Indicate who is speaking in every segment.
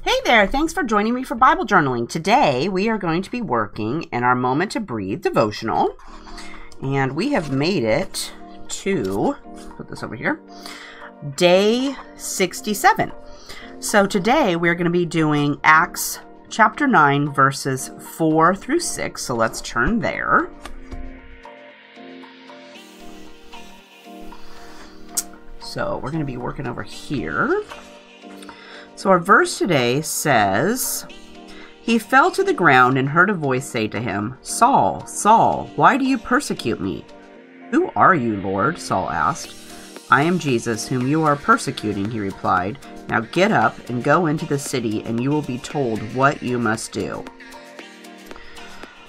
Speaker 1: Hey there, thanks for joining me for Bible journaling. Today we are going to be working in our Moment to Breathe devotional, and we have made it to, put this over here, day 67. So today we're going to be doing Acts chapter 9 verses 4 through 6. So let's turn there. So we're going to be working over here. So our verse today says, "He fell to the ground and heard a voice say to him, 'Saul, Saul, why do you persecute me?' 'Who are you, Lord?' Saul asked. 'I am Jesus, whom you are persecuting,' he replied. 'Now get up and go into the city, and you will be told what you must do.'"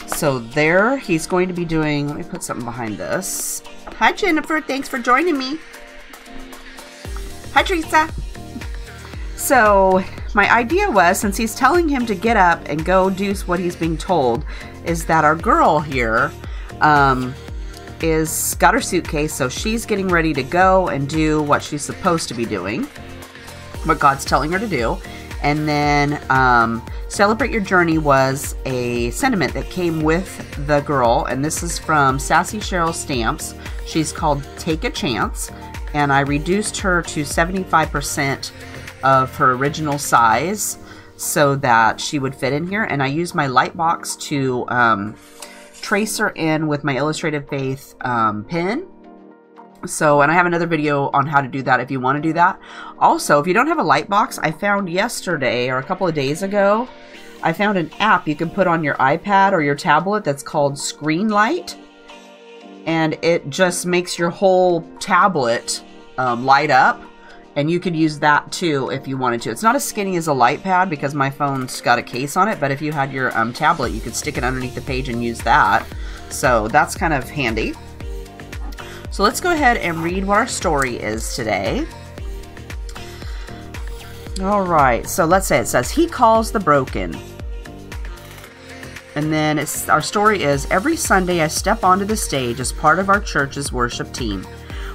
Speaker 1: So there he's going to be doing, let me put something behind this. Hi, Jennifer. Thanks for joining me. Hi, Teresa. So my idea was, since he's telling him to get up and go do what he's being told, is that our girl here is got her suitcase, so she's getting ready to go and do what she's supposed to be doing, what God's telling her to do. And then Celebrate Your Journey was a sentiment that came with the girl, and this is from Sassy Cheryl Stamps. She's called Take a Chance, and I reduced her to 75% of her original size so that she would fit in here. And I used my light box to trace her in with my Illustrative Faith pen. So, and I have another video on how to do that if you want to do that. Also, if you don't have a light box, I found yesterday or a couple of days ago, I found an app you can put on your iPad or your tablet that's called Screen Light. And it just makes your whole tablet light up. And you could use that too if you wanted to. It's not as skinny as a light pad because my phone's got a case on it, but if you had your tablet, you could stick it underneath the page and use that. So that's kind of handy. So let's go ahead and read what our story is today. All right, so let's say it says, "He calls the broken." And then our story is, "Every Sunday I step onto the stage as part of our church's worship team.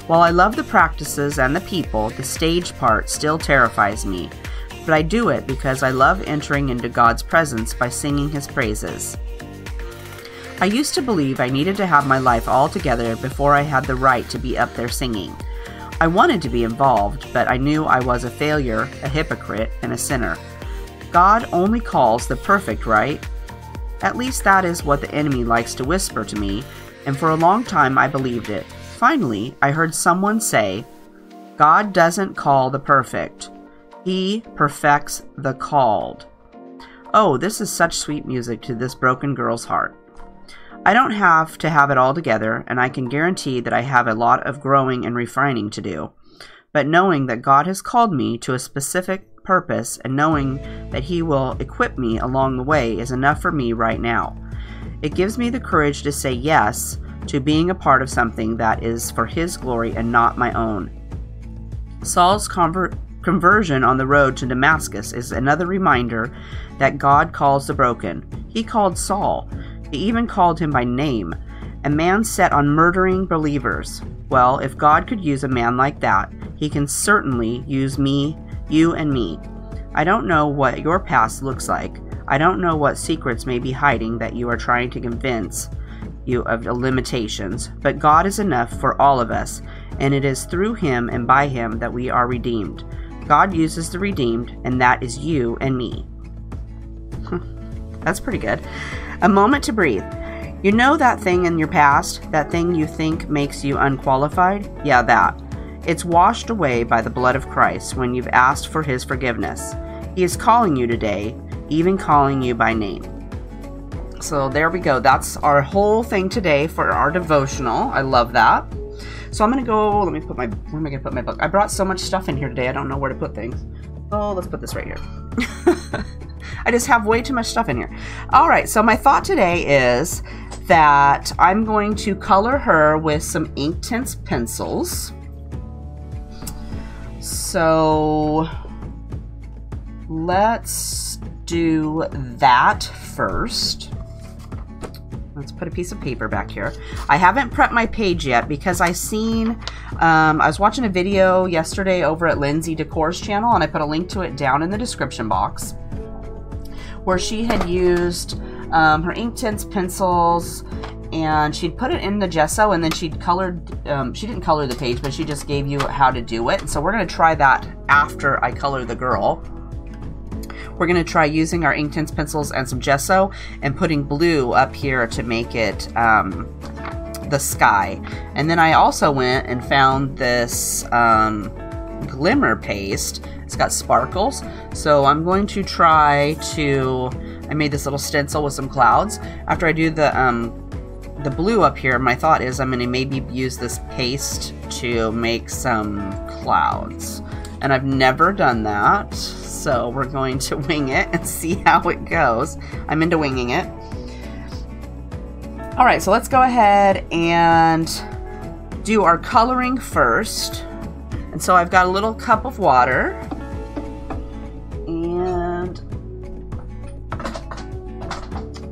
Speaker 1: While I love the practices and the people, the stage part still terrifies me. But I do it because I love entering into God's presence by singing His praises. I used to believe I needed to have my life all together before I had the right to be up there singing. I wanted to be involved, but I knew I was a failure, a hypocrite, and a sinner. God only calls the perfect, right? At least that is what the enemy likes to whisper to me, and for a long time I believed it. Finally, I heard someone say, 'God doesn't call the perfect. He perfects the called.' Oh, this is such sweet music to this broken girl's heart. I don't have to have it all together, and I can guarantee that I have a lot of growing and refining to do. But knowing that God has called me to a specific purpose and knowing that He will equip me along the way is enough for me right now. It gives me the courage to say yes to being a part of something that is for His glory and not my own." Saul's conversion on the road to Damascus is another reminder that God calls the broken. He called Saul. He even called him by name, a man set on murdering believers. Well, if God could use a man like that, He can certainly use me, you, and me. I don't know what your past looks like. I don't know what secrets may be hiding that you are trying to convince you of the limitations, but God is enough for all of us, and it is through Him and by Him that we are redeemed. God uses the redeemed, and that is you and me. That's pretty good. A moment to breathe. You know that thing in your past, that thing you think makes you unqualified? Yeah, that. It's washed away by the blood of Christ when you've asked for his forgiveness. He is calling you today, even calling you by name. So there we go. That's our whole thing today for our devotional. I love that. So I'm going to go, let me put my, where am I going to put my book? I brought so much stuff in here today, I don't know where to put things. Oh, let's put this right here. I just have way too much stuff in here. All right, so my thought today is that I'm going to color her with some Inktense pencils. So let's do that first. Let's put a piece of paper back here. I haven't prepped my page yet because I was watching a video yesterday over at Lindsay Decor's channel, and I put a link to it down in the description box, where she had used her Inktense pencils, and she'd put it in the gesso, and then she'd colored, she didn't color the page, but she just gave you how to do it. And so we're gonna try that after I color the girl. We're going to try using our Inktense pencils and some gesso and putting blue up here to make it the sky. And then I also went and found this glimmer paste. It's got sparkles. So I'm going to try to, I made this little stencil with some clouds. After I do the blue up here, my thought is I'm going to maybe use this paste to make some clouds. And I've never done that. So we're going to wing it and see how it goes. I'm into winging it. All right, so let's go ahead and do our coloring first. And so I've got a little cup of water. And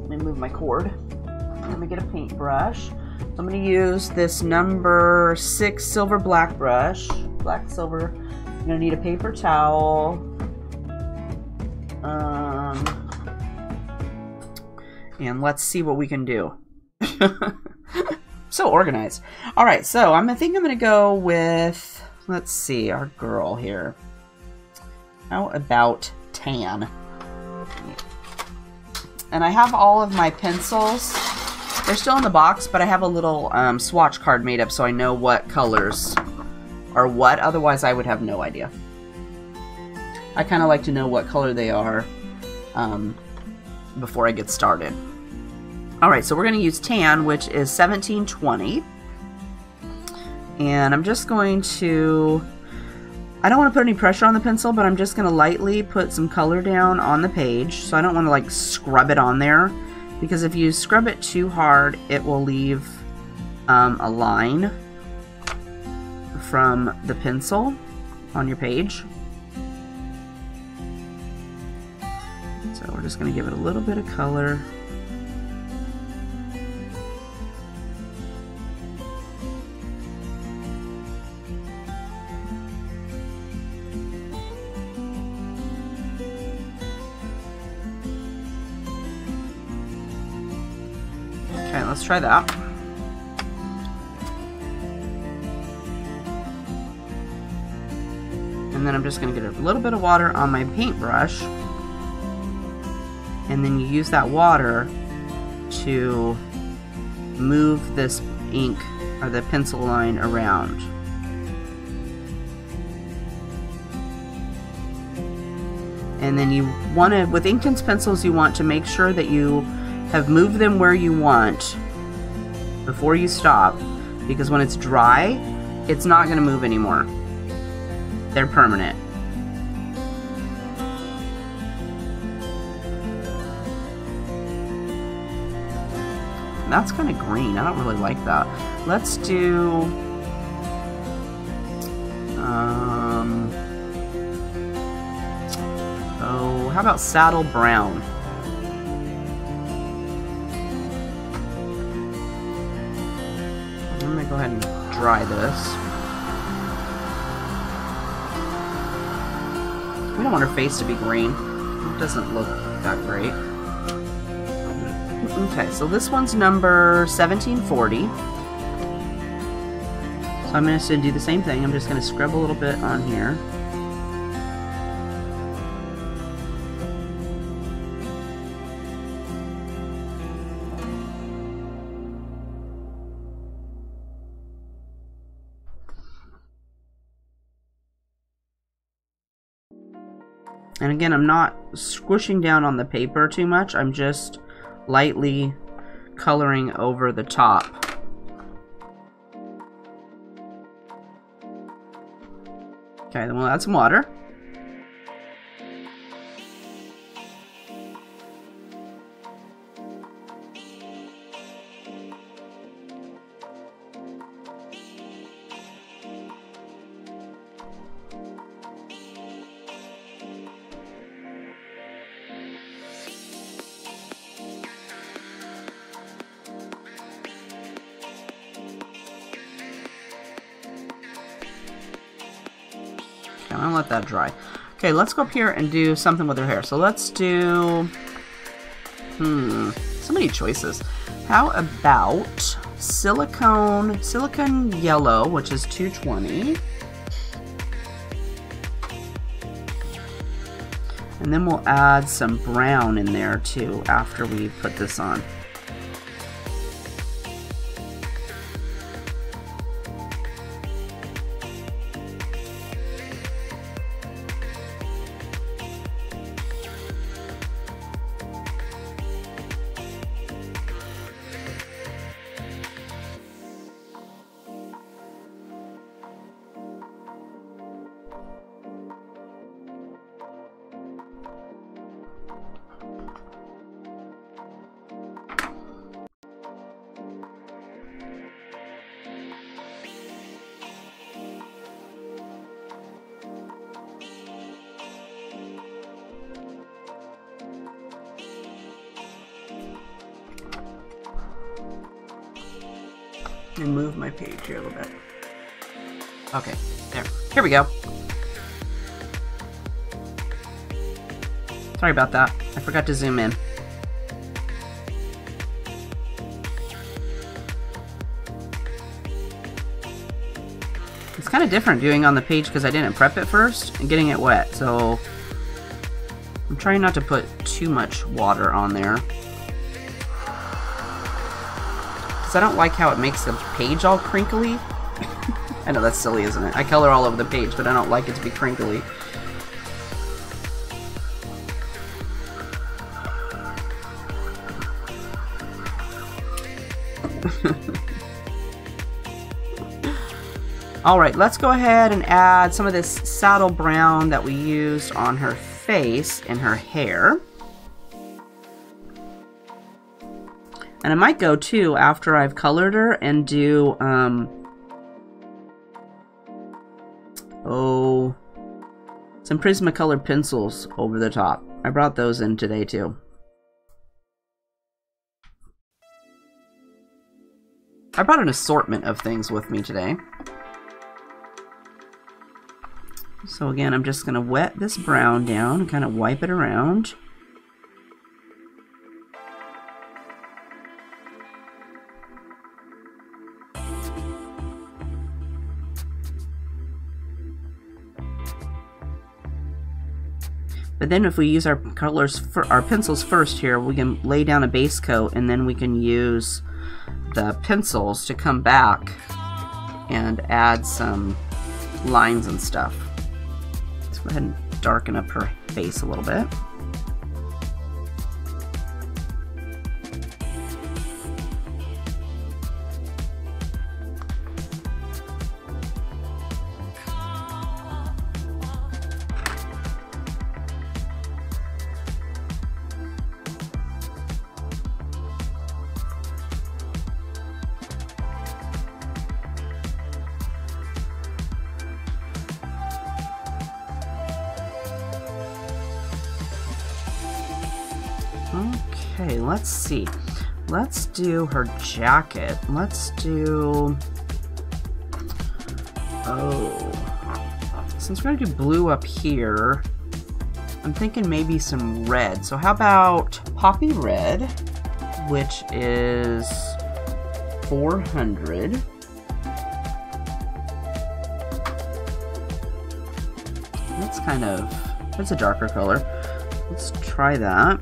Speaker 1: let me move my cord. Let me get a paintbrush. So I'm going to use this number 6 silver black brush. Black silver. I'm going to need a paper towel. And let's see what we can do. So organized. All right, so I think I'm going to go with, let's see, our girl here. How about tan? And I have all of my pencils. They're still in the box, but I have a little swatch card made up so I know what colors are what. Otherwise, I would have no idea. I kind of like to know what color they are before I get started. Alright, so we're going to use tan, which is 1720. And I'm just going to, I don't want to put any pressure on the pencil, but I'm just going to lightly put some color down on the page. So I don't want to like scrub it on there, because if you scrub it too hard, it will leave a line from the pencil on your page. So we're just going to give it a little bit of color. Okay, let's try that. And then I'm just going to get a little bit of water on my paintbrush. And then you use that water to move this ink or the pencil line around. And then you want to, with Inktense pencils, you want to make sure that you have moved them where you want before you stop, because when it's dry, it's not going to move anymore. They're permanent. That's kind of green. I don't really like that. Let's do oh, how about saddle brown? I'm gonna go ahead and dry this. We don't want her face to be green. It doesn't look that great. Okay, so this one's number 1740. So I'm going to do the same thing. I'm just going to scrub a little bit on here. And again, I'm not squishing down on the paper too much. I'm just lightly coloring over the top. Okay, then we'll add some water. I'm gonna let that dry. Okay, let's go up here and do something with her hair. So let's do, so many choices. How about silicone yellow, which is 220. And then we'll add some brown in there too after we put this on. And move my page here a little bit. Okay, there. Here we go. Sorry about that. I forgot to zoom in. It's kind of different doing on the page because I didn't prep it first and getting it wet. So I'm trying not to put too much water on there. I don't like how it makes the page all crinkly. I know that's silly, isn't it? I color all over the page, but I don't like it to be crinkly. Alright, let's go ahead and add some of this saddle brown that we used on her face and her hair. And I might go too after I've colored her and do some Prismacolor pencils over the top. I brought those in today too. I brought an assortment of things with me today. So again, I'm just going to wet this brown down and kind of wipe it around. But then if we use our colors for our pencils first here, we can lay down a base coat and then we can use the pencils to come back and add some lines and stuff. Let's go ahead and darken up her face a little bit. Okay, let's see. Let's do her jacket. Let's do... since we're gonna do blue up here, I'm thinking maybe some red. So how about Poppy Red, which is 400. That's a darker color. Let's try that.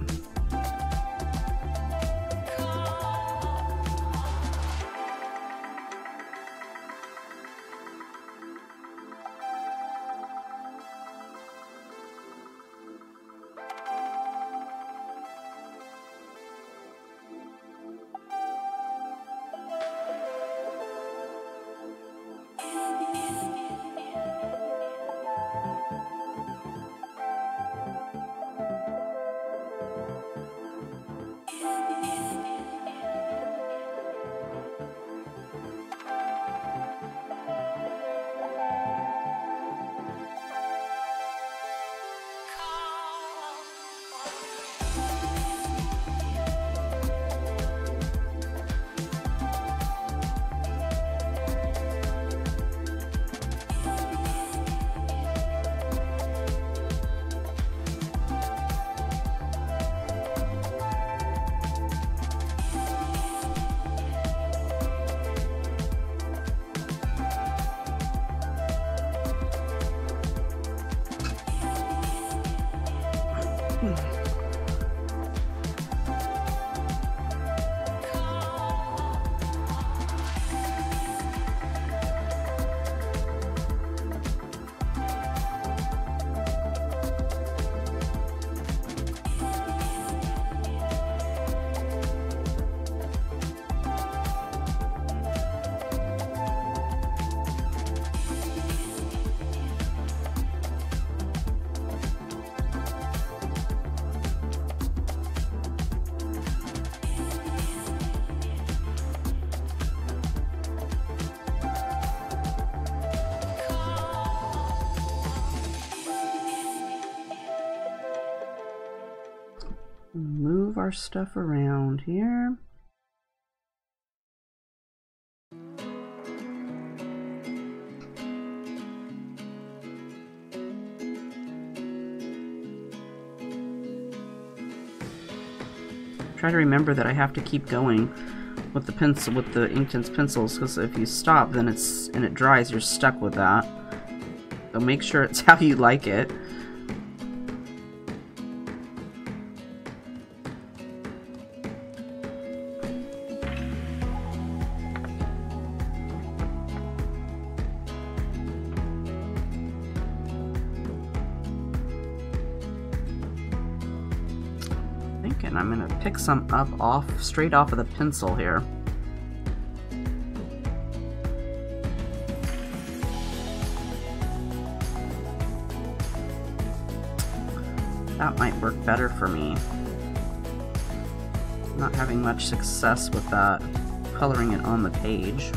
Speaker 1: Move our stuff around here. Try to remember that I have to keep going with the pencil, with the Inkjet's pencils, because if you stop, then it dries, you're stuck with that. So make sure it's how you like it. And I'm going to pick some up straight off of the pencil here. That might work better for me. Not having much success with that, coloring it on the page.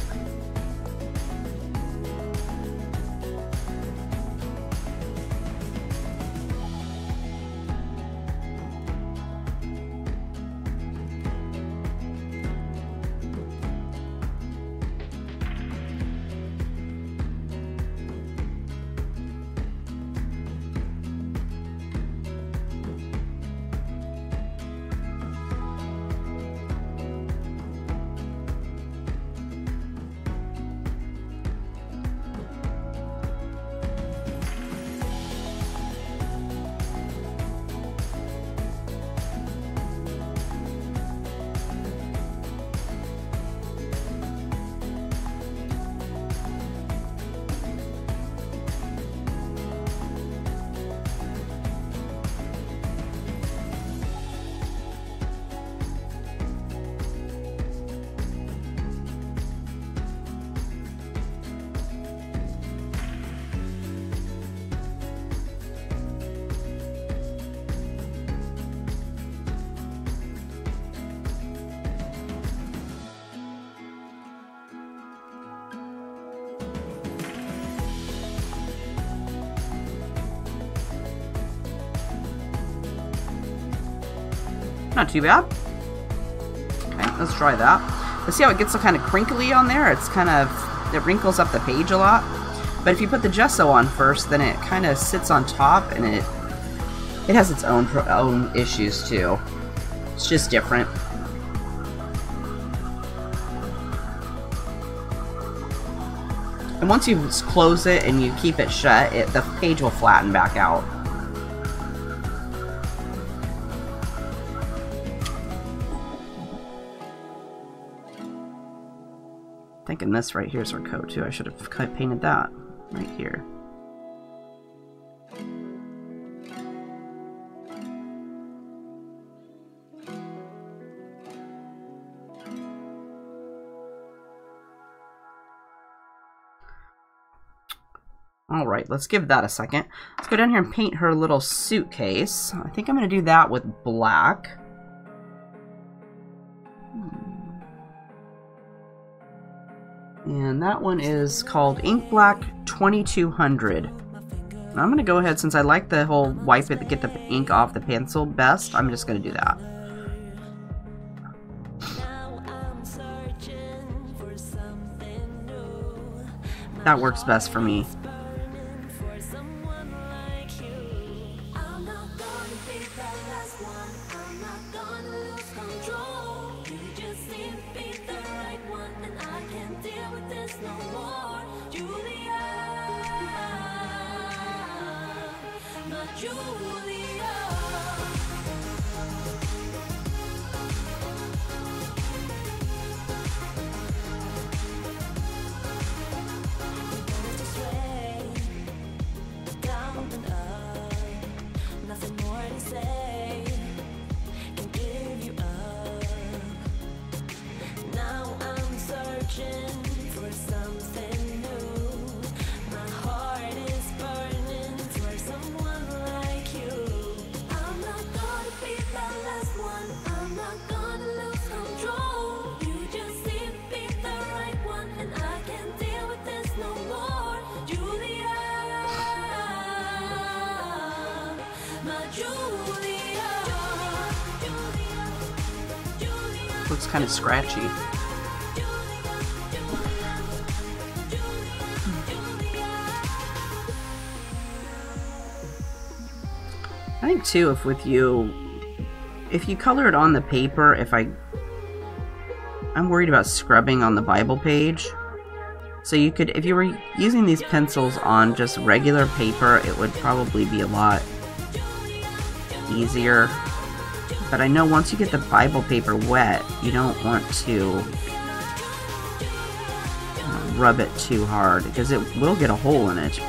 Speaker 1: Not too bad. Okay, let's try that. Let's see how it gets so kind of crinkly on there. It's kind of, it wrinkles up the page a lot. But if you put the gesso on first, then it kind of sits on top, and it has its own issues too. It's just different. And once you close it and you keep it shut, the page will flatten back out. Thinking this right here is our coat too. I should have painted that right here. Alright, let's give that a second. Let's go down here and paint her little suitcase. I think I'm going to do that with black. And that one is called Ink Black 2200. And I'm going to go ahead, since I like the whole wipe it to get the ink off the pencil best, I'm just going to do that. That works best for me. looks kind of scratchy. I think too, if you color it on the paper, I'm worried about scrubbing on the Bible page. So you could, if you were using these pencils on just regular paper, it would probably be a lot easier. But I know once you get the Bible paper wet, you don't want to rub it too hard, because it will get a hole in it.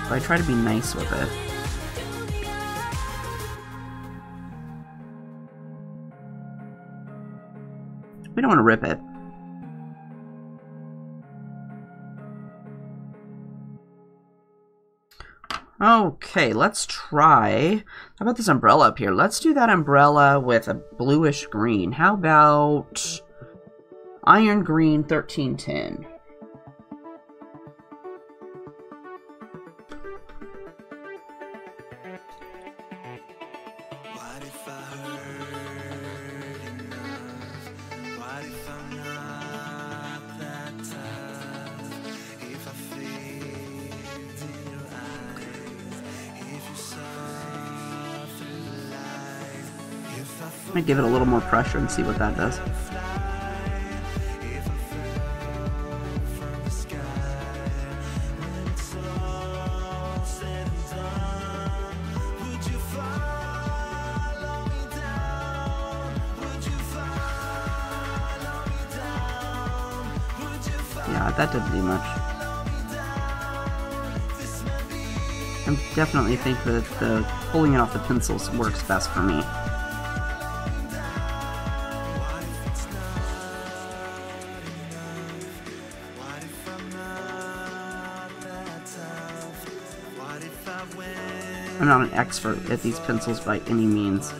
Speaker 1: But I try to be nice with it. We don't want to rip it. Okay, let's try. How about this umbrella up here? Let's do that umbrella with a bluish green. How about Iron Green 1310? I'm gonna give it a little more pressure and see what that does. Yeah, that didn't do much. I definitely think that the pulling it off the pencils works best for me. I'm not an expert at these pencils by any means.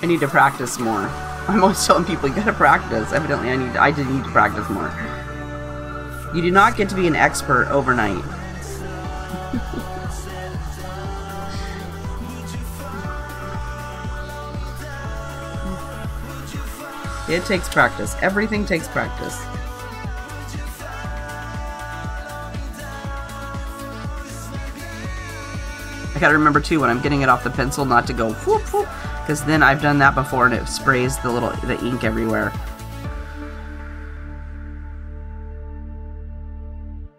Speaker 1: I need to practice more. I'm always telling people, you gotta practice. Evidently I did need to practice more. You do not get to be an expert overnight. It takes practice. Everything takes practice. I gotta remember too, when I'm getting it off the pencil, not to go whoop whoop, because then I've done that before and it sprays the ink everywhere.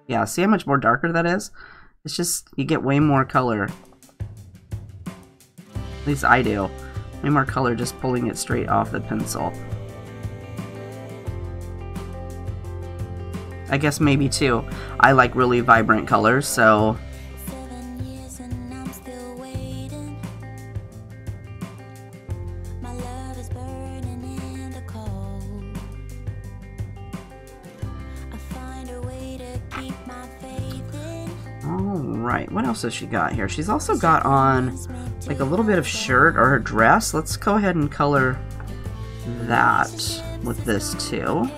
Speaker 1: Yeah, see how much more darker that is? It's just, you get way more color. At least I do. Way more color just pulling it straight off the pencil. I guess maybe too, I like really vibrant colors, so alright, what else has she got here? She's also got on like a little bit of shirt or her dress. Let's go ahead and color that with this too.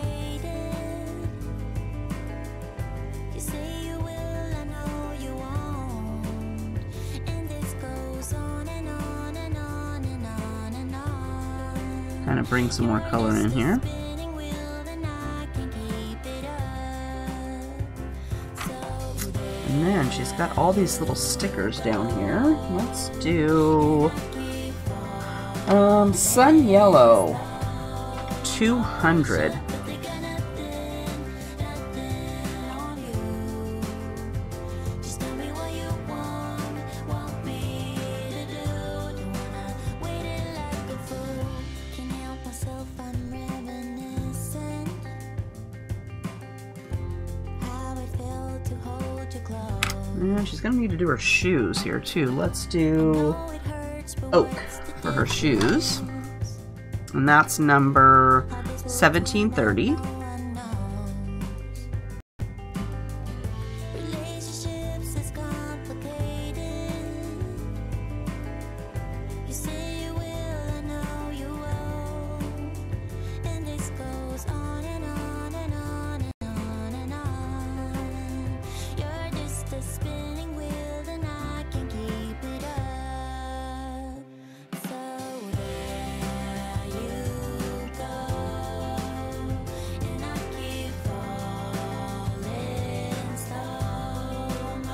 Speaker 1: Kind of bring some more color in here. And then she's got all these little stickers down here. Let's do Sun Yellow 200. And she's gonna need to do her shoes here too. Let's do oak for her shoes. And that's number 1730.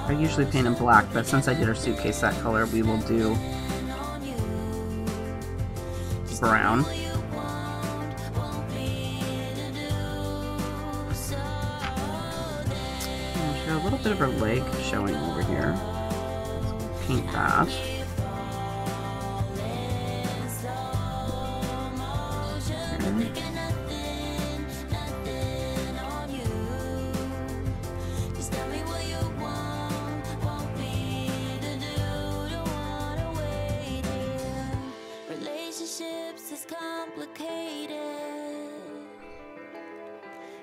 Speaker 1: I usually paint in black, but since I did our suitcase that color, we will do brown. There's a little bit of her leg showing over here. Let's paint that.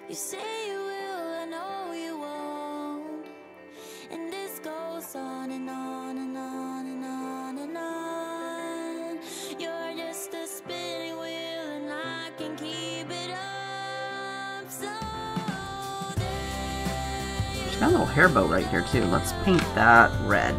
Speaker 2: You say you will, I know you won't. And this goes on and on and on and on and on. You're just a spinning wheel and I can keep it up. So
Speaker 1: she's got a little hair bow right here too. Let's paint that red.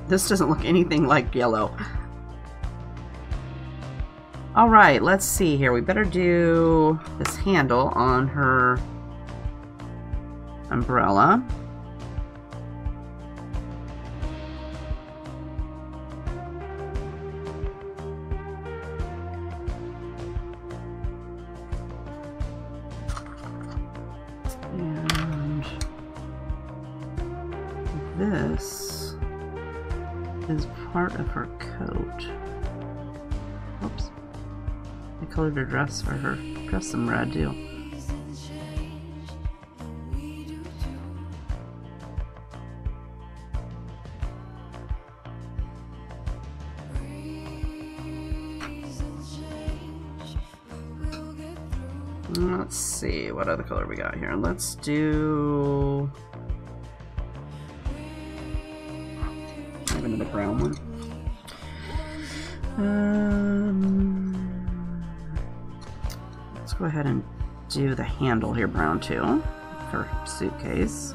Speaker 1: This doesn't look anything like yellow. Alright, let's see here. We better do this handle on her umbrella. And this is part of her coat. Oops. I colored her dress for her dress some red too. Let's see what other color we got here. Let's do another brown one. Let's go ahead and do the handle here brown too for suitcase.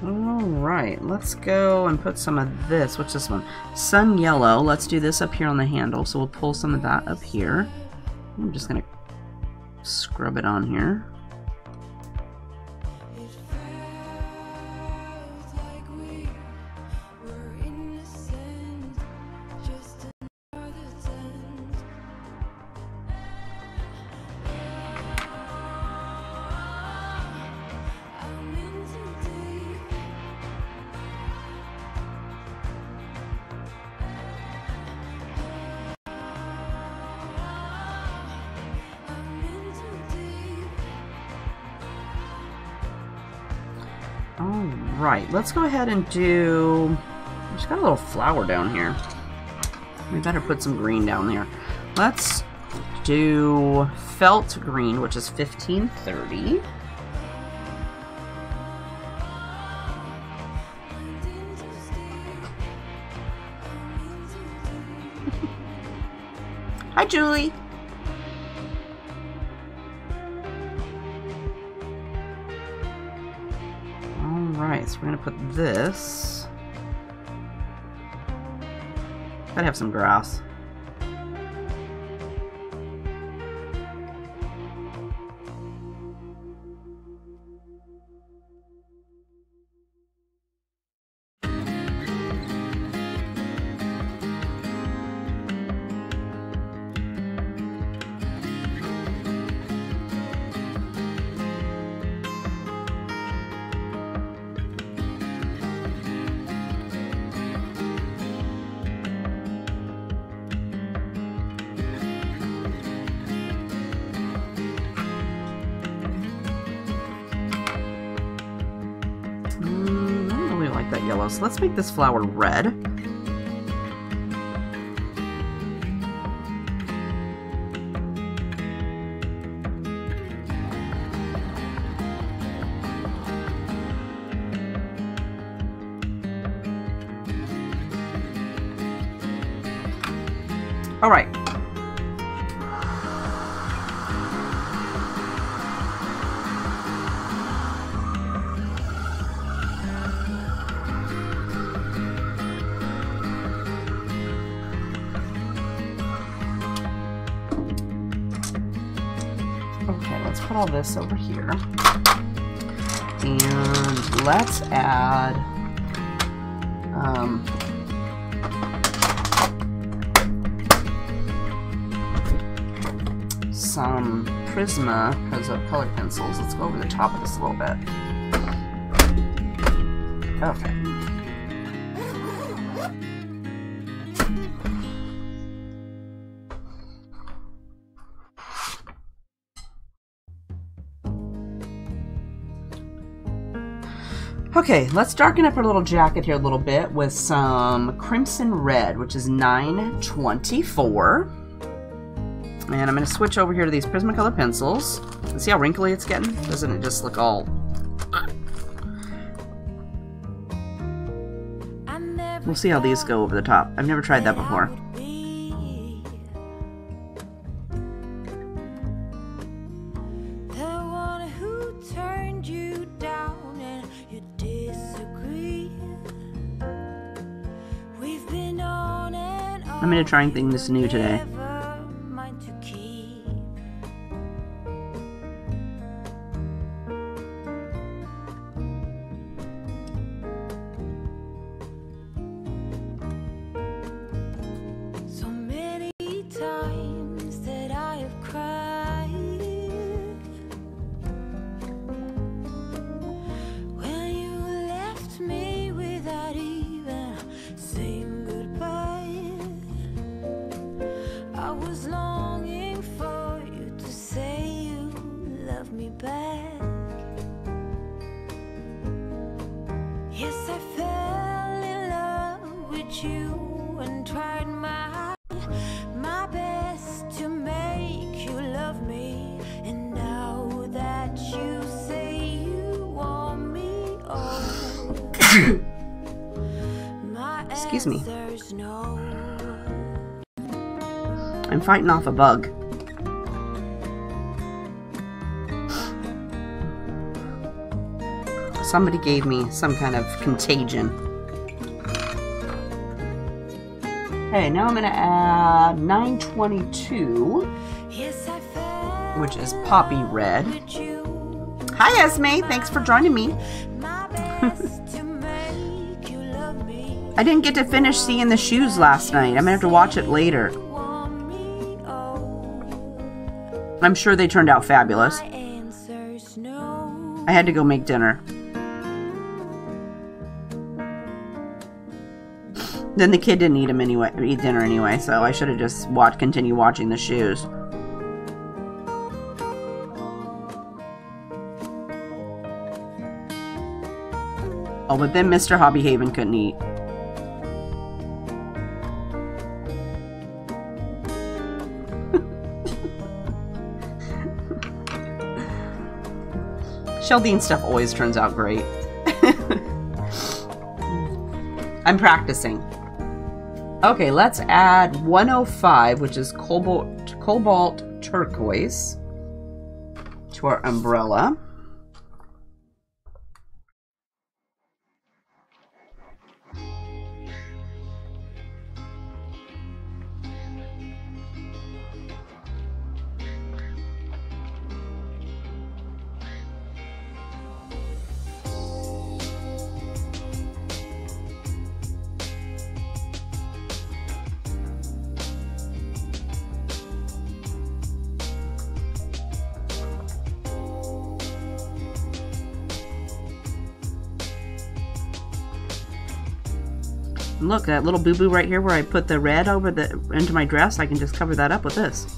Speaker 1: Alright, let's go and put some of this. What's this one? Sun Yellow. Let's do this up here on the handle. So we'll pull some of that up here. I'm just going to scrub it on here. Alright, let's go ahead and do... She's got a little flower down here. We better put some green down there. Let's do felt green, which is $15.30. Hi, Julie. Alright, so we're going to put this. Gotta have some grass. That yellow, so let's make this flower red. All right. Put all this over here, and let's add some Prisma colored pencils. Let's go over the top of this a little bit. Okay. Okay, let's darken up our little jacket here a little bit with some Crimson Red, which is $9.24. And I'm going to switch over here to these Prismacolor pencils. And see how wrinkly it's getting? Doesn't it just look all... We'll see how these go over the top. I've never tried that before. I'm going to try and think this new today. Excuse me. I'm fighting off a bug. Somebody gave me some kind of contagion. Okay, now I'm going to add 922, which is Poppy Red. Hi, Esme. Thanks for joining me. I didn't get to finish seeing the shoes last night. I'm going to have to watch it later. I'm sure they turned out fabulous. I had to go make dinner. Then the kid didn't eat dinner anyway, so I should have just continued watching the shoes. Oh, but then Mr. HeathersHobbieHaven couldn't eat. Chaldean stuff always turns out great. I'm practicing. Okay, let's add 105, which is cobalt turquoise, to our umbrella. Look, that little boo-boo right here where I put the red over into my dress, I can just cover that up with this.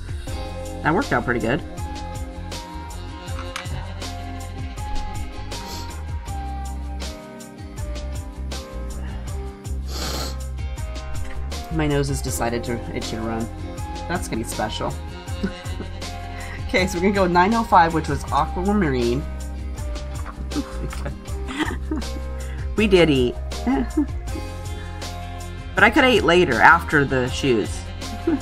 Speaker 1: That worked out pretty good. My nose has decided it should run. That's gonna be special. Okay, so we're gonna go with 905, which was aquamarine. We did eat. But I could have ate later, after the shoes. I'm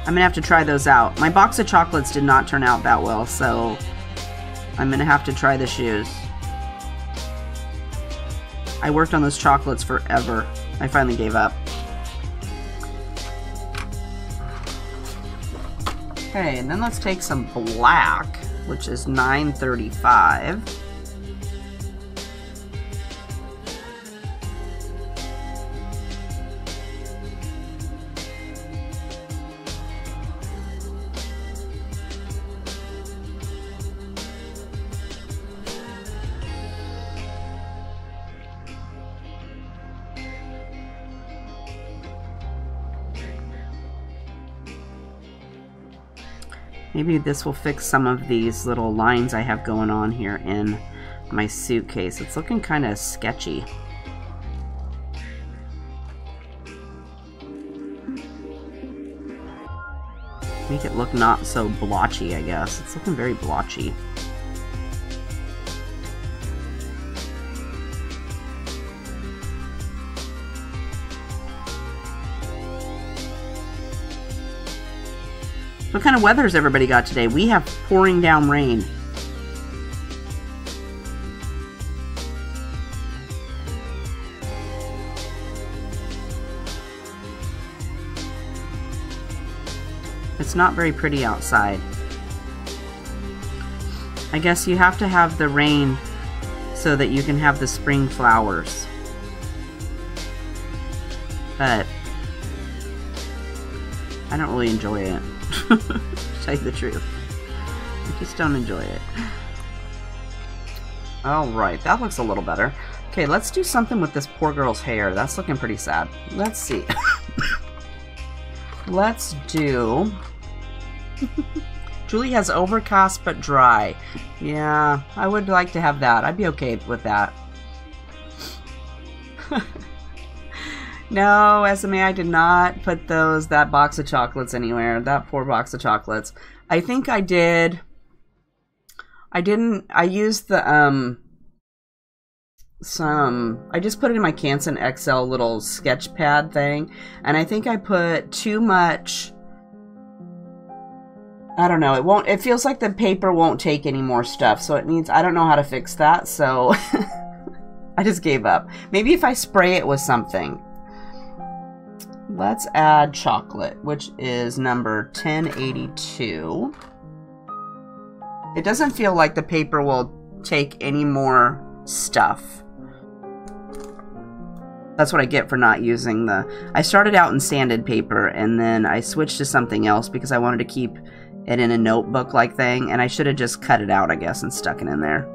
Speaker 1: gonna have to try those out. My box of chocolates did not turn out that well, so I'm gonna have to try the shoes. I worked on those chocolates forever. I finally gave up. Okay, and then let's take some black, which is 935. Maybe this will fix some of these little lines I have going on here in my suitcase. It's looking kind of sketchy. Make it look not so blotchy, I guess. It's looking very blotchy. What kind of weather has everybody got today? We have pouring down rain. It's not very pretty outside. I guess you have to have the rain so that you can have the spring flowers. But I don't really enjoy it. To tell you the truth. I just don't enjoy it. Alright, that looks a little better. Okay, let's do something with this poor girl's hair. That's looking pretty sad. Let's see. Let's do... Julie has overcast but dry. Yeah, I would like to have that. I'd be okay with that. No, SMA, I did not put that box of chocolates anywhere. That poor box of chocolates. I think I did. I used the, I just put it in my Canson XL little sketch pad thing. And I think I put too much, I don't know, it feels like the paper won't take any more stuff. So it needs, I don't know how to fix that. So I just gave up. Maybe if I spray it with something. Let's add chocolate, which is number 1082. It doesn't feel like the paper will take any more stuff. That's what I get for not using the... I started out in sanded paper, and then I switched to something else because I wanted to keep it in a notebook-like thing, and I should have just cut it out, I guess, and stuck it in there.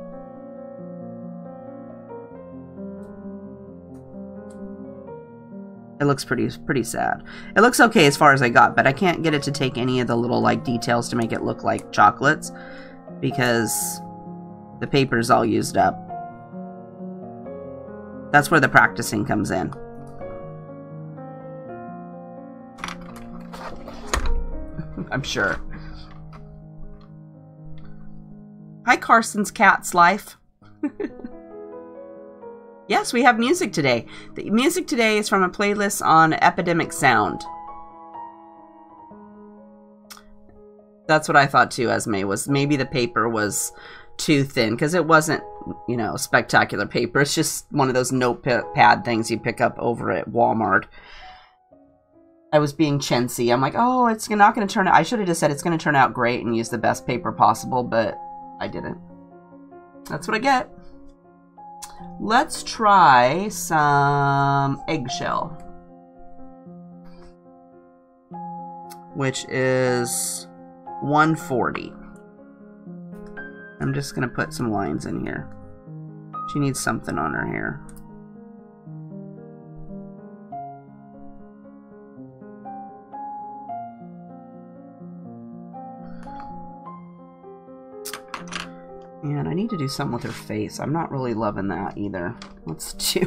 Speaker 1: It looks pretty sad. It looks okay as far as I got, but I can't get it to take any of the little like details to make it look like chocolates because the paper's all used up. That's where the practicing comes in. I'm sure. Hi, Carson's Cat's Life. Yes, we have music today. The music today is from a playlist on Epidemic Sound. That's what I thought too, Esme, was maybe the paper was too thin, because it wasn't, you know, spectacular paper. It's just one of those notepad things you pick up over at Walmart. I was being chintzy. I'm like, oh, it's not going to turn out. I should have just said it's going to turn out great and use the best paper possible, but I didn't. That's what I get. Let's try some eggshell, which is 140. I'm just going to put some lines in here. She needs something on her hair. And I need to do something with her face. I'm not really loving that either. Let's do...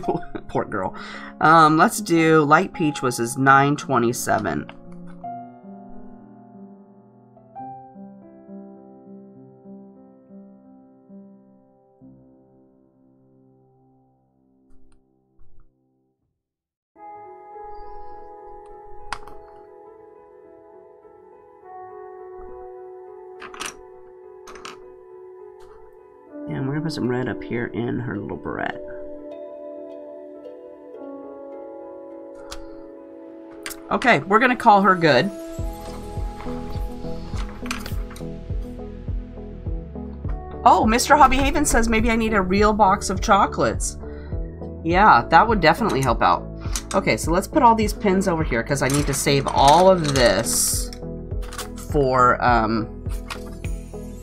Speaker 1: Poor girl. Let's do... Light Peach was his 927. And we're going to put some red up here in her little barrette. Okay, we're going to call her good. Oh, Mr. HobbieHaven says maybe I need a real box of chocolates. Yeah, that would definitely help out. Okay, so let's put all these pins over here because I need to save all of this for...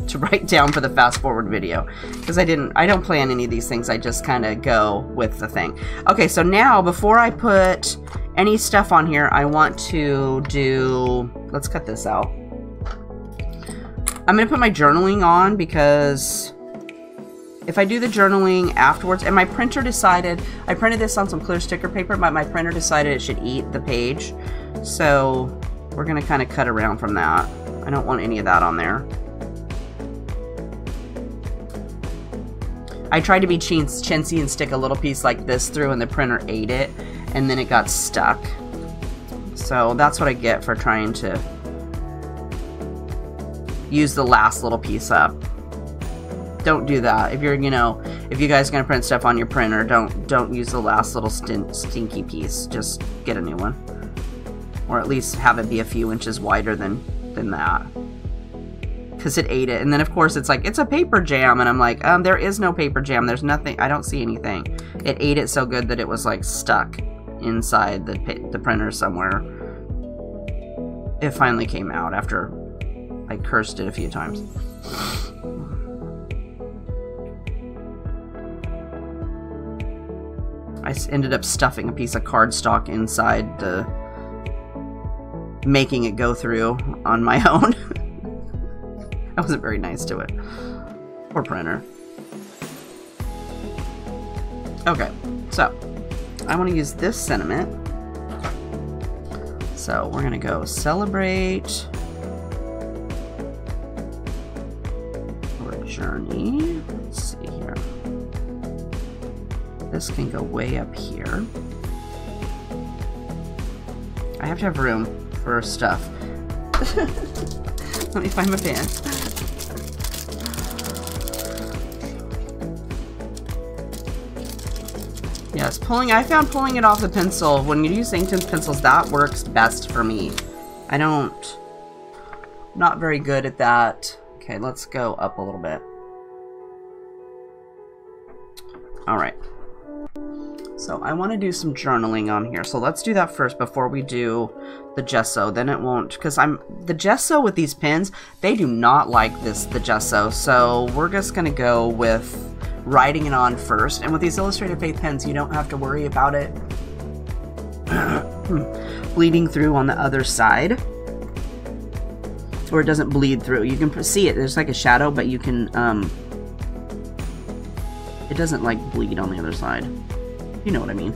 Speaker 1: to write down for the fast forward video, because I don't plan any of these things. I just kind of go with the thing. Okay, so now before I put any stuff on here, I want to do, let's cut this out. I'm gonna put my journaling on, because if I do the journaling afterwards, and my printer decided, I printed this on some clear sticker paper, but my printer decided it should eat the page, so we're gonna kind of cut around from that. I don't want any of that on there. I tried to be chintzy and stick a little piece like this through, and the printer ate it, and then it got stuck. So that's what I get for trying to use the last little piece up. Don't do that. If you're, you know, if you guys are gonna print stuff on your printer, don't use the last little stinky piece. Just get a new one, or at least have it be a few inches wider than that. Because it ate it, and then of course it's like, it's a paper jam, and I'm like, there is no paper jam, there's nothing, I don't see anything. It ate it so good that it was like stuck inside the printer somewhere. It finally came out after I cursed it a few times. I ended up stuffing a piece of cardstock inside making it go through on my own. I wasn't very nice to it. Poor printer. Okay, so I want to use this sentiment. So we're going to go celebrate our journey. Let's see here. This can go way up here. I have to have room for stuff. Let me find my pen. Yes, I found pulling it off the pencil, when you use Inkjet pencils, that works best for me. Not very good at that. Okay, let's go up a little bit. Alright. So I want to do some journaling on here. So let's do that first before we do the gesso. Then it won't, because the gesso with these pins, they do not like the gesso. So we're just going to go with writing it on first. And with these Illustrated Faith pens, you don't have to worry about it bleeding through on the other side. Or it doesn't bleed through. You can see it. There's like a shadow, but you can, it doesn't like bleed on the other side. You know what I mean.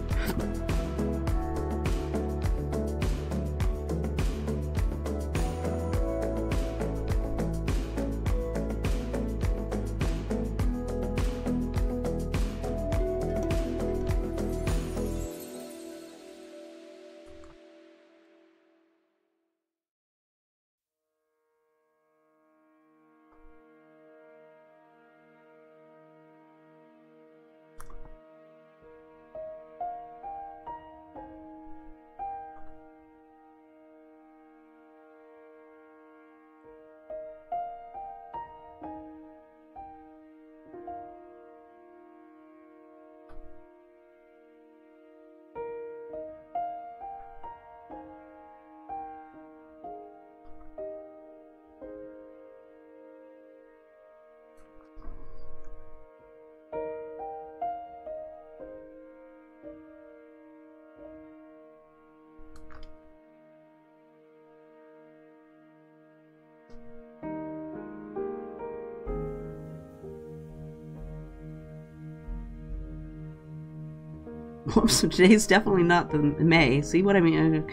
Speaker 1: Whoops, today's definitely not the May. See what I mean?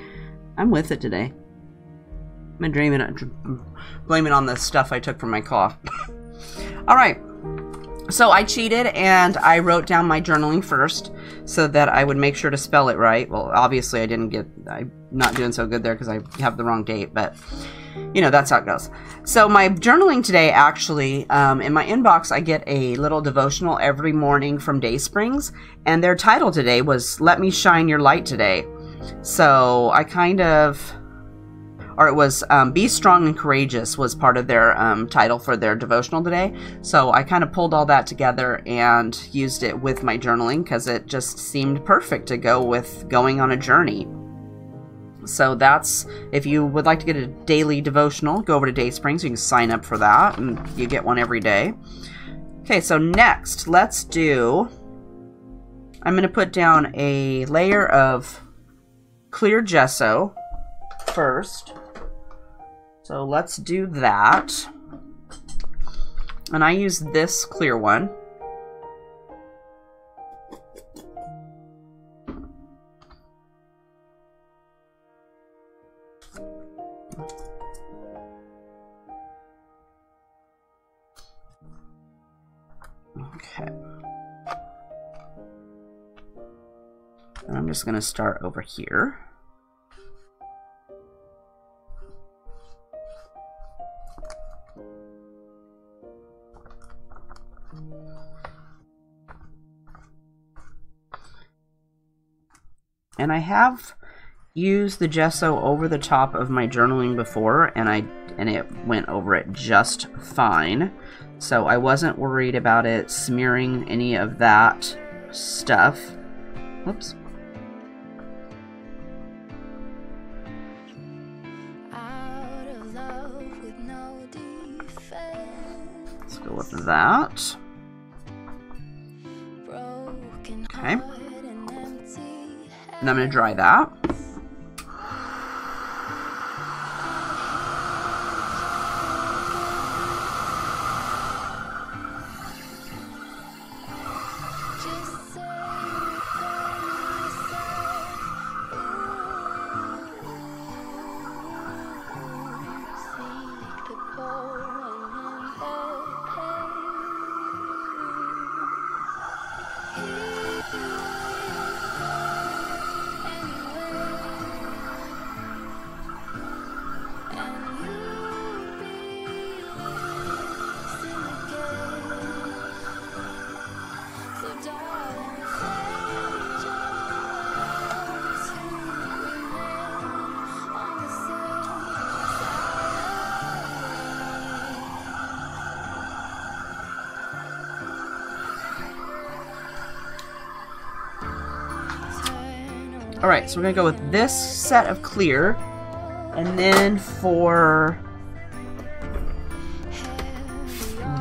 Speaker 1: I'm with it today. I'm blame it on the stuff I took from my cough. Alright, so I cheated and I wrote down my journaling first so that I would make sure to spell it right. Well, obviously I'm not doing so good there because I have the wrong date, but you know, that's how it goes. So my journaling today, actually, in my inbox, I get a little devotional every morning from DaySprings, and their title today was "Let Me Shine Your Light Today." So I kind of, or it was "Be Strong and Courageous" was part of their title for their devotional today. So I kind of pulled all that together and used it with my journaling because it just seemed perfect to go with going on a journey. So that's, if you would like to get a daily devotional, go over to DaySpring so you can sign up for that and you get one every day. Okay, so next let's do, I'm going to put down a layer of clear gesso first. So let's do that. And I use this clear one. Okay. And I'm just going to start over here. And I have used the gesso over the top of my journaling before, and it went over it just fine. So I wasn't worried about it smearing any of that stuff. Whoops. Let's go with that. Okay. And I'm going to dry that. Alright, so we're going to go with this set of clear, and then for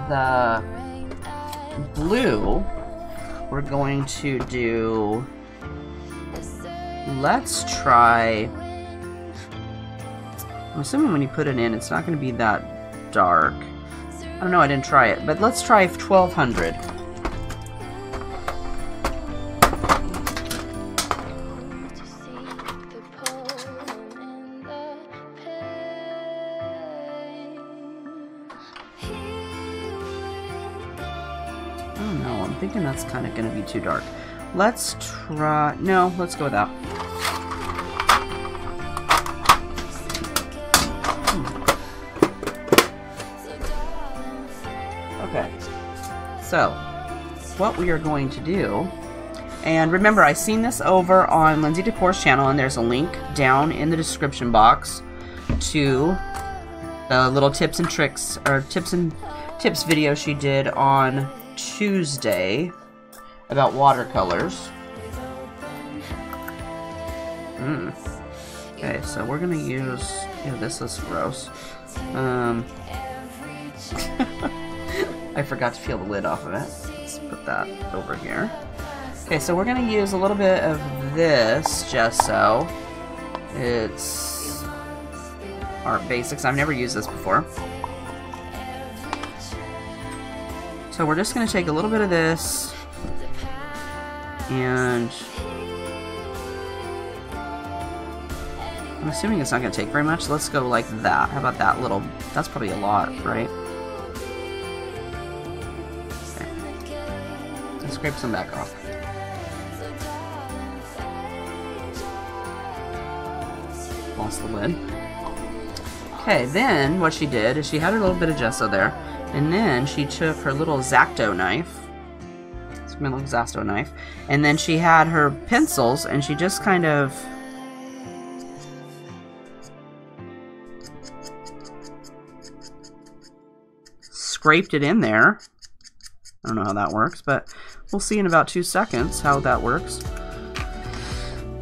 Speaker 1: the blue, we're going to do, let's try, I'm assuming when you put it in, it's not going to be that dark. I don't know, I didn't try it, but let's try 1200. I think that's kind of going to be too dark. Let's try... No, let's go with that. Okay. So, what we are going to do... And remember, I've seen this over on Lindsay Decor's channel, and there's a link down in the description box to the little tips and tricks, or tips video she did on Tuesday about watercolors. Okay, so we're gonna use, this is gross. I forgot to peel the lid off of it. Let's put that over here. Okay, so we're gonna use a little bit of this gesso. It's Art Basics. I've never used this before. So we're just going to take a little bit of this and I'm assuming it's not going to take very much. Let's go like that. How about that little... That's probably a lot, right? Okay. Let's scrape some back off. Lost the lid. Okay, then what she did is she had her little bit of gesso there, and then she took her little X-Acto knife. It's my little X-Acto knife. And then she had her pencils, and she just kind of... scraped it in there. I don't know how that works, but we'll see in about 2 seconds how that works.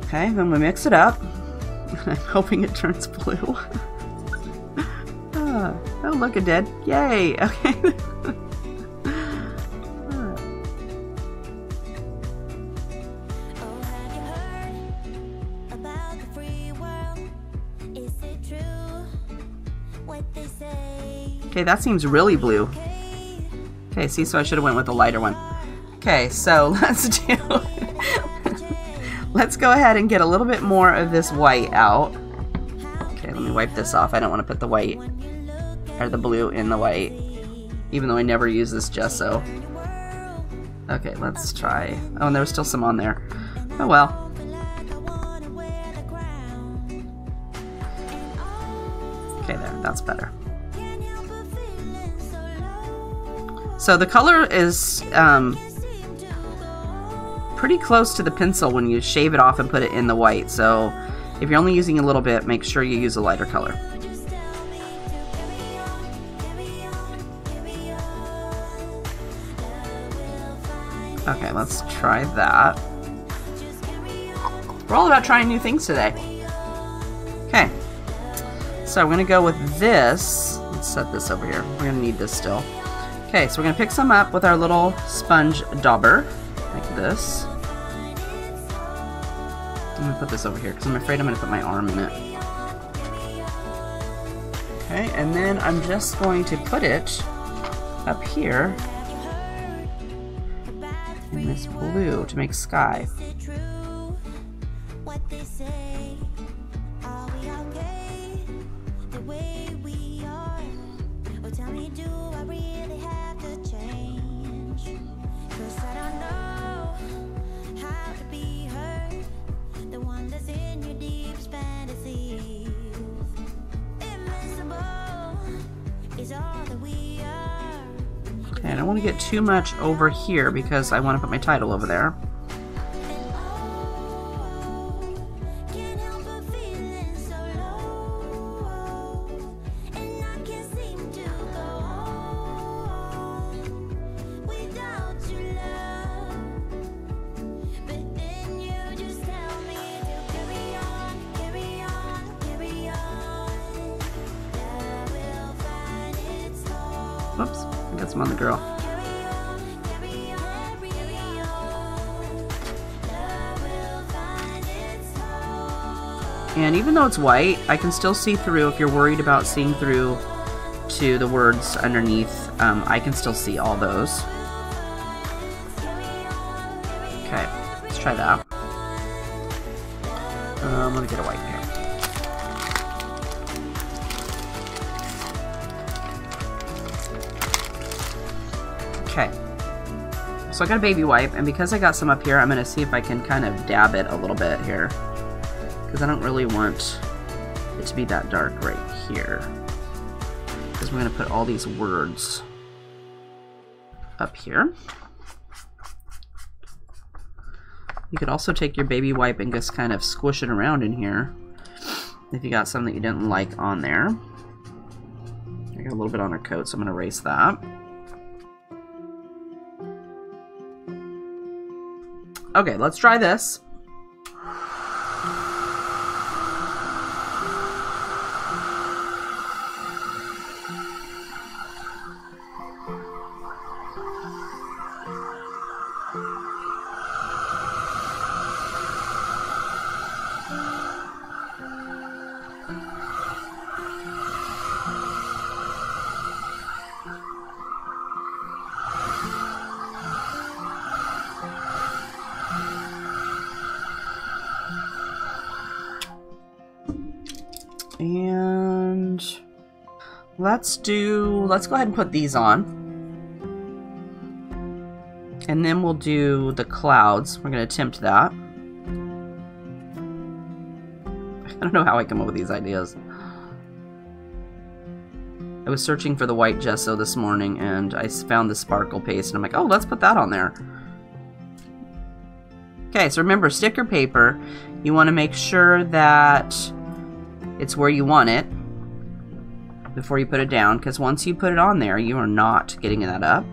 Speaker 1: Okay, then we mix it up. I'm hoping it turns blue. Oh, look, it did. Yay! Okay. Okay, that seems really blue. Okay, see, so I should have went with the lighter one. Okay, so let's do... Let's go ahead and get a little bit more of this white out. Okay, let me wipe this off. I don't want to put the white, or the blue in the white, even though I never use this gesso. Okay, let's try... Oh, and there was still some on there. Oh well. Okay, there, that's better. So the color is pretty close to the pencil when you shave it off and put it in the white. So if you're only using a little bit, make sure you use a lighter color. Okay, let's try that. We're all about trying new things today. Okay, so we're going to go with this. Let's set this over here. We're going to need this still. Okay, so we're going to pick some up with our little sponge dauber, like this. I'm going to put this over here because I'm afraid I'm going to put my arm in it. Okay, and then I'm just going to put it up here in this blue to make sky. And I don't want to get too much over here because I want to put my title over there. Whoops, I got some on the girl. And even though it's white, I can still see through. If you're worried about seeing through to the words underneath, I can still see all those. Okay, let's try that. Let me get a white here. Okay, so I got a baby wipe, and because I got some up here, I'm going to see if I can kind of dab it a little bit here, because I don't really want it to be that dark right here, because we're going to put all these words up here. You could also take your baby wipe and just kind of squish it around in here if you got some that you didn't like on there. I got a little bit on her coat, so I'm going to erase that. Okay, let's try this. And let's go ahead and put these on. And then we'll do the clouds. We're going to attempt that. I don't know how I come up with these ideas. I was searching for the white gesso this morning and I found the sparkle paste and I'm like, oh, let's put that on there. Okay, so remember, sticker paper, you want to make sure that it's where you want it before you put it down, because once you put it on there, you are not getting that up.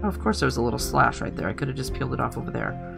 Speaker 1: Oh, of course there's a little slash right there. I could have just peeled it off over there.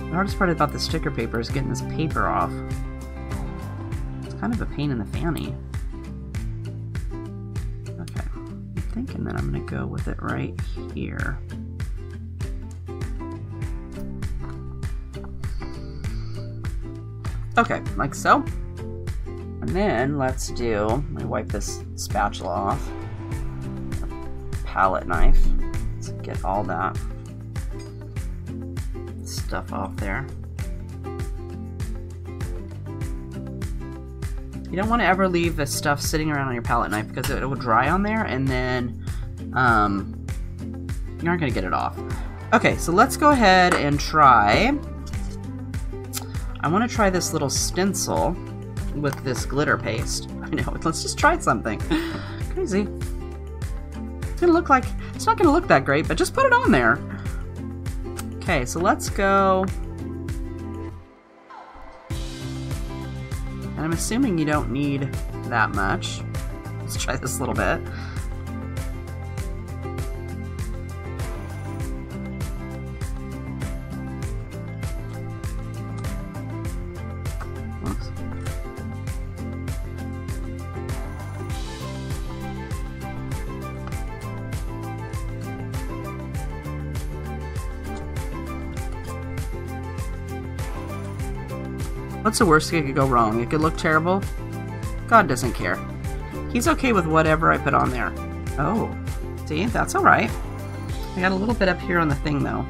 Speaker 1: The hardest part about the sticker paper is getting this paper off. It's kind of a pain in the fanny. Okay, I'm thinking that I'm going to go with it right here. Okay, like so. And then let's do, let me wipe this spatula off. Palette knife. Let's get all that stuff off there. You don't want to ever leave the stuff sitting around on your palette knife because it will dry on there and then you aren't going to get it off. Okay, so let's go ahead and try. I want to try this little stencil with this glitter paste. I know, let's just try something. Crazy. It's gonna look like, it's not gonna look that great, but just put it on there. Okay, so let's go. And I'm assuming you don't need that much. Let's try this a little bit. What's the worst that could go wrong? It could look terrible. God doesn't care. He's okay with whatever I put on there. Oh, see, that's all right. I got a little bit up here on the thing though.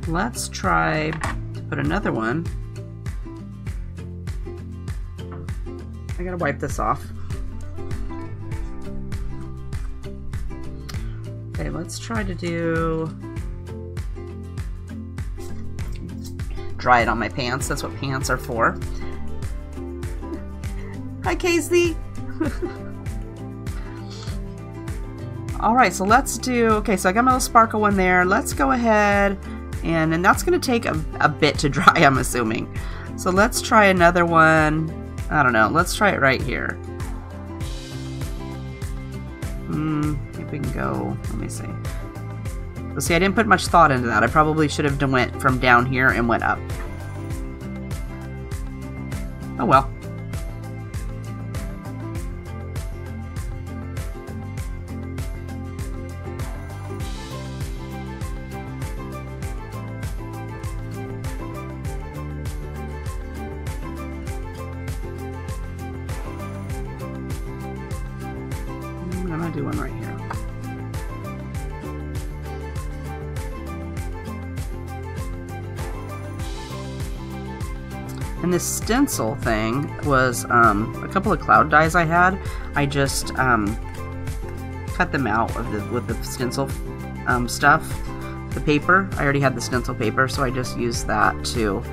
Speaker 1: Let's try to put another one. I gotta wipe this off. Okay, let's try to do... dry it on my pants. That's what pants are for. Hi, Casey! Alright, so let's do... okay, so I got my little sparkle one there. Let's go ahead and that's going to take a bit to dry, I'm assuming. So let's try another one. I don't know. Let's try it right here. If we can go, let me see. So see, I didn't put much thought into that. I probably should have went from down here and went up. Oh well. I'm gonna do one right here. And this stencil thing was a couple of cloud dies I had. I just cut them out with the stencil stuff. the paper. I already had the stencil paper, so I just used that to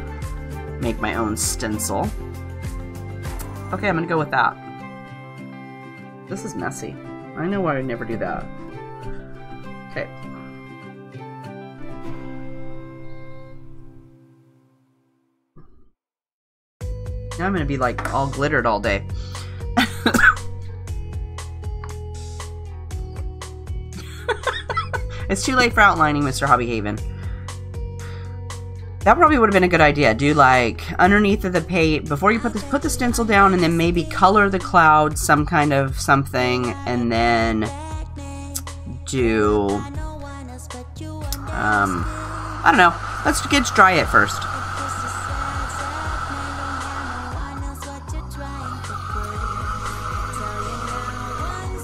Speaker 1: make my own stencil. Okay, I'm gonna go with that. This is messy. I know why I never do that. Okay. Now I'm gonna be like all glittered all day. It's too late for outlining, Mr. HeathersHobbieHaven. That probably would have been a good idea. Do like underneath of the page before you put the stencil down, and then maybe color the cloud some kind of something, and then do I don't know. Let's dry it first.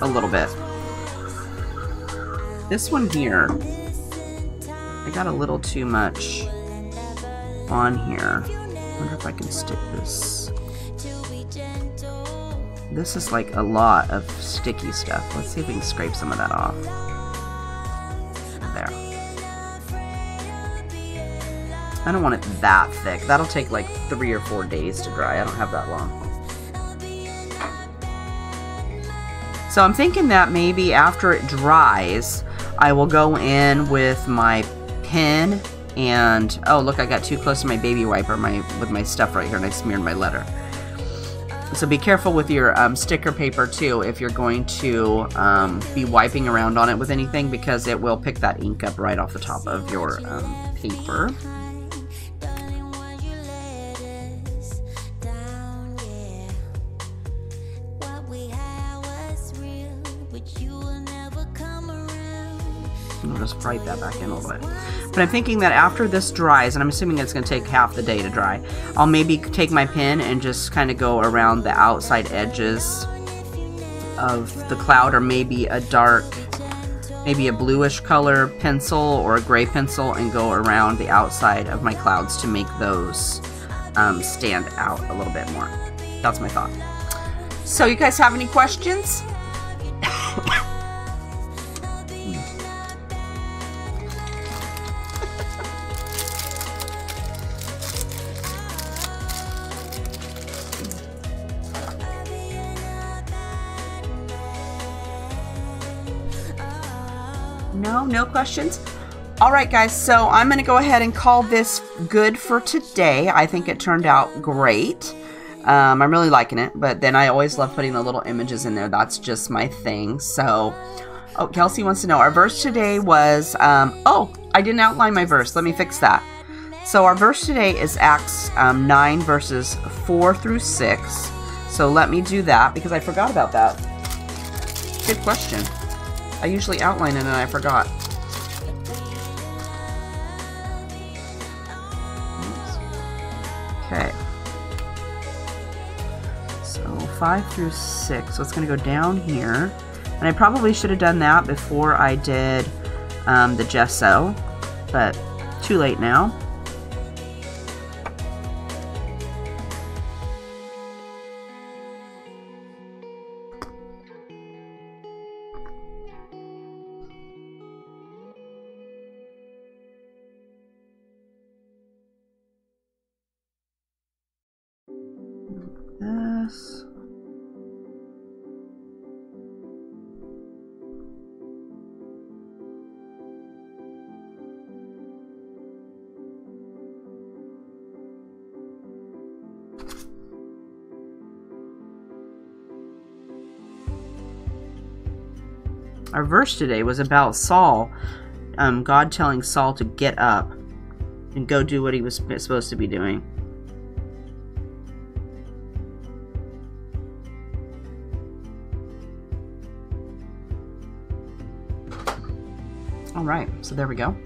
Speaker 1: A little bit. This one here, I got a little too much on here. I wonder if I can stick this. This is like a lot of sticky stuff. Let's see if we can scrape some of that off. There. I don't want it that thick. That'll take like 3 or 4 days to dry. I don't have that long. So I'm thinking that maybe after it dries, I will go in with my pen and, oh look, I got too close to my baby wiper with my stuff right here, and I smeared my letter. So be careful with your sticker paper too if you're going to be wiping around on it with anything, because it will pick that ink up right off the top of your paper. I'll just write that back in a little bit. But I'm thinking that after this dries, and I'm assuming it's going to take half the day to dry, I'll maybe take my pen and just kind of go around the outside edges of the cloud, or maybe a dark, maybe a bluish color pencil or a gray pencil, and go around the outside of my clouds to make those stand out a little bit more. That's my thought. So you guys have any questions? No questions? Alright guys, so I'm going to go ahead and call this good for today. I think it turned out great. I'm really liking it, but then I always love putting the little images in there. That's just my thing. So, oh, Kelsey wants to know, our verse today was, oh, I didn't outline my verse. Let me fix that. So our verse today is Acts 9 verses 4 through 6. So let me do that because I forgot about that. Good question. I usually outline it and I forgot. Okay. So 5 through 6. So it's going to go down here. And I probably should have done that before I did the gesso. But too late now. This. Our verse today was about Saul, God telling Saul to get up and go do what he was supposed to be doing. Alright, so there we go.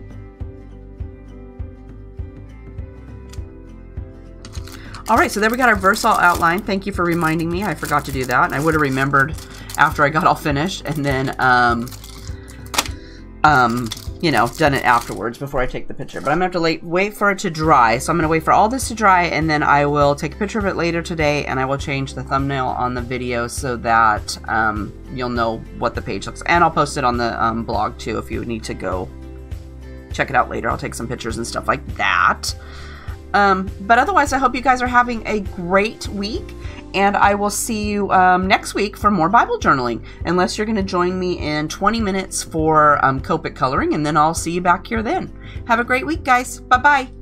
Speaker 1: Alright, so there we got our verse all outlined. Thank you for reminding me. I forgot to do that, and I would have remembered after I got all finished, and then, you know, done it afterwards before I take the picture. But I'm going to have to wait for it to dry. So I'm going to wait for all this to dry, and then I will take a picture of it later today, and I will change the thumbnail on the video so that you'll know what the page looks like. And I'll post it on the blog too if you need to go check it out later. I'll take some pictures and stuff like that. But otherwise, I hope you guys are having a great week, and I will see you next week for more Bible journaling, unless you're going to join me in 20 minutes for Copic coloring, and then I'll see you back here then. Have a great week, guys. Bye-bye.